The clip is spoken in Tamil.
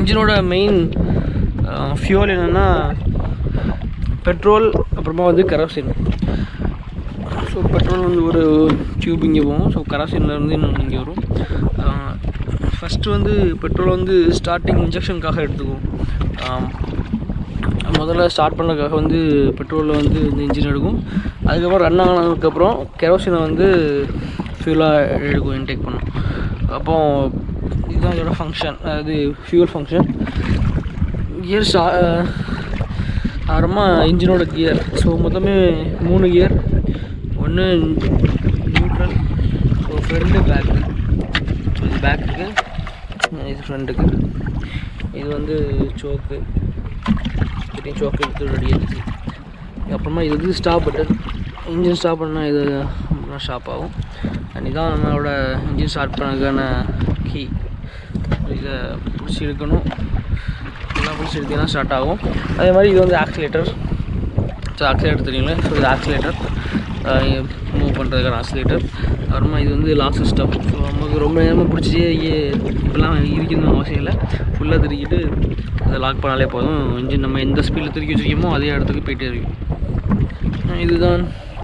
இன்ஜினோட மெயின் ஃபியூல் என்னென்னா பெட்ரோல், அப்புறமா வந்து கெரோசின். ஸோ பெட்ரோல் வந்து ஒரு டியூப் இங்கே போகும். ஸோ கெரோசின்லேருந்து இன்னொன்று இங்கே வரும். ஃபஸ்ட்டு வந்து பெட்ரோல் வந்து ஸ்டார்டிங் இன்ஜெக்ஷனுக்காக எடுத்துக்குவோம். முதல்ல ஸ்டார்ட் பண்ணுறதுக்காக வந்து பெட்ரோலில் வந்து இந்த இன்ஜின் எடுக்கும். அதுக்கப்புறம் ரன் ஆனதுக்கப்புறம் கெரோசினை வந்து ஃபியூலாக எடுக்கும், இன்டேக் பண்ணும். அப்போ இதுதான் இதோட ஃபங்க்ஷன், அதாவது ஃபியூல் ஃபங்க்ஷன். கியர் அப்புறமா இன்ஜினோட கியர். ஸோ மொத்தமே 3 கியர். ஒன்று neutral, so front back. So இது பேக்குக்கு, இது ஃப்ரண்ட்டுக்கு. இது வந்து சோக்கு, சோக்கு எடுத்து ரெடி ஆகிடுச்சு. அப்புறமா இது வந்து ஸ்டாப் பட்டன். இன்ஜின் ஸ்டாப் பண்ணால் இது ஸ்டாப் ஆகும். அண்ட் இதான் நம்மளோட இன்ஜின் ஸ்டார்ட் பண்ணதுக்கான கீ. இதை பிடிச்சி இழுக்கணும், இதெல்லாம் பிடிச்சி எடுத்திங்கன்னா ஸ்டார்ட் ஆகும். அதே மாதிரி இது வந்து ஆக்சிலேட்டர். ஸோ ஆக்சிலேட்டர் தெரியுங்களே, ஸோ இது ஆக்சிலேட்டர் மூவ் பண்ணுறதுக்கான ஆக்சிலேட்டர். அப்புறமா இது வந்து லாக் சிஸ்டம். ஸோ நமக்கு ரொம்ப நேரமாக பிடிச்சிட்டே இப்போலாம் இருக்கணும்னு அவசியம் இல்லை. ஃபுல்லாக திருக்கிட்டு அதை லாக் பண்ணாலே போதும். இன்ஜின் நம்ம எந்த ஸ்பீடில் திருக்கி வச்சுருக்கோமோ அதே இடத்துக்கு போயிட்டே இருக்கும். இதுதான்